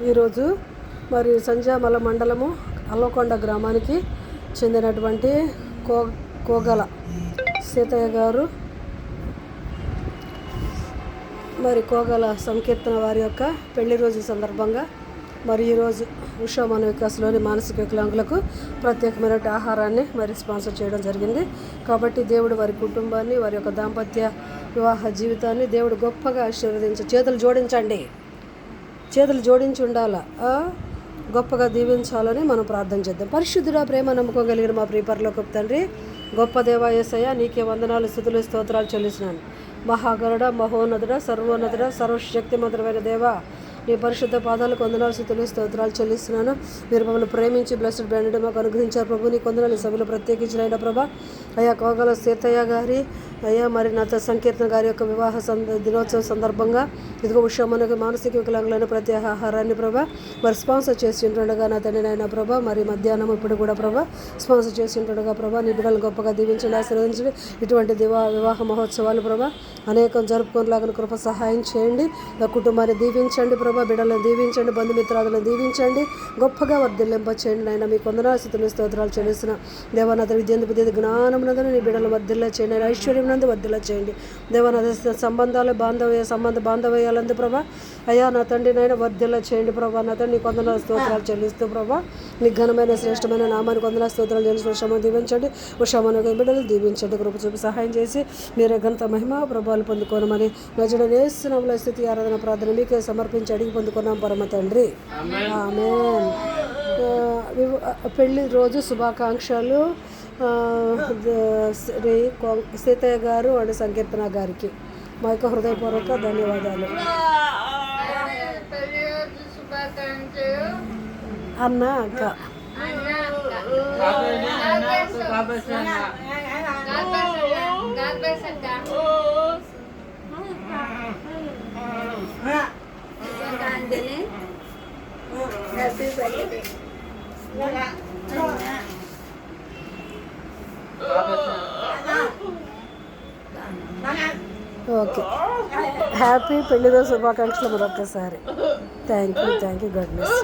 ఈరోజు మరి సంజామల మండలము అల్లకొండ గ్రామానికి చెందినటువంటి కోగల సీతయ్య గారు మరి కోగల సంకీర్తన వారి యొక్క పెళ్లి రోజు సందర్భంగా మరి ఈరోజు ఉషా మన వికాస్లోని మానసిక వికలాంగులకు ప్రత్యేకమైన ఆహారాన్ని మరి స్పాన్సర్ చేయడం జరిగింది. కాబట్టి దేవుడు వారి కుటుంబాన్ని, వారి యొక్క దాంపత్య వివాహ జీవితాన్ని దేవుడు గొప్పగా ఆశీర్వదించి చేతులు జోడించి ఉండాలా, గొప్పగా దీవించాలని మనం ప్రార్థన చేద్దాం. పరిశుద్ధుడా, ప్రేమ నమ్మకం కలిగిన మా ప్రియ పరలోకపు తండ్రి, గొప్ప దేవా యేసయ్య, నీకే వందనాలు, స్తుతులు, స్తోత్రాలు చెల్లిస్తున్నాను. మహాగరుడ, మహోన్నతుడ, సర్వోన్నతుడ, సర్వశక్తిమంతుడైన దేవా, నీ పరిశుద్ధ పాదాలకు వందనాలు, స్తుతులు, స్తోత్రాలు చెల్లిస్తున్నాను. మీరు మమ్మల్ని ప్రేమించి బ్లెస్డ్ బ్రాండ్ మాకు అనుగ్రహించారు ప్రభు. నీకు వందనాలు. ఈ సభలో ప్రత్యేకించిన ప్రభా, అయ్యా కోగల సీతయ్య గారి, అయ్యా మరి నాతో సంకీర్తన గారి యొక్క వివాహ దినోత్సవం సందర్భంగా ఇదిగో ఉషా మనకు మానసిక వికలాంగులైన ప్రతి ఆహారాన్ని ప్రభా మరి స్పాన్సర్ చేసి ఉంటుండగా నా తండ్రి నాయన ప్రభా, మరి మధ్యాహ్నం ఇప్పుడు కూడా ప్రభా స్పాన్సర్ చేసి ఉంటుండగా ప్రభా, నీ బిడ్డలు గొప్పగా దీవించండి, ఆశీర్వదించండి. ఇటువంటి వివాహ మహోత్సవాలు ప్రభా అనేకం జరుపుకునేలాగా కృప సహాయం చేయండి. నా కుటుంబాన్ని దీవించండి ప్రభా, బిడ్డలను దీవించండి, బంధుమిత్రాలను దీవించండి, గొప్పగా వర్ధిల్లింప చేయండి. నాయన మీకు వందనాలు, స్తుతులు, స్తోత్రాలు చెల్లిస్తున్న దేవనాథ విద్యందుకు జ్ఞానం నందు నీ బిడ్డలు వర్ధిల్ల చేయండి, ఐశ్వర్యం నందు వర్ధిల్ల చేయండి. దేవనాథ సంబంధాలు బాంధవ్యాలందు ప్రభా, అయ్యా నా తండ్రి నాయన వర్ధిల్ల చేయండి ప్రభా. నా తండ్రి నీకు వందనాలు, స్తోత్రాలు చెల్లిస్తూ ప్రభా, నీ ఘనమైన శ్రేష్టమైన నామానికి వందనాలు, స్తోత్రాలు చెల్లిస్తూ ఉషామను దీవించండి, ఉషామను బిడ్డలు దీవించండి, కృప చూపి సహాయం చేసి మీరే ఘనత మహిమ ప్రభావాలు పొందుకోనమని నజరుడైన యేసు నామములో స్తుతి ఆరాధన ప్రార్థన మీకే సమర్పించి అడిగి పొందుకున్నాం పరమ తండ్రి, ఆమేన్. పెళ్లి రోజు శుభాకాంక్షలు శ్రీ సీతయ్య గారు అండ్ సంకీర్తన గారికి మా యొక్క హృదయపూర్వక ధన్యవాదాలు. అన్న అక్క ఓకే, హ్యాపీ పెళ్లి రోజు శుభాకాంక్షలు మరొకసారి. Thank you, God bless you.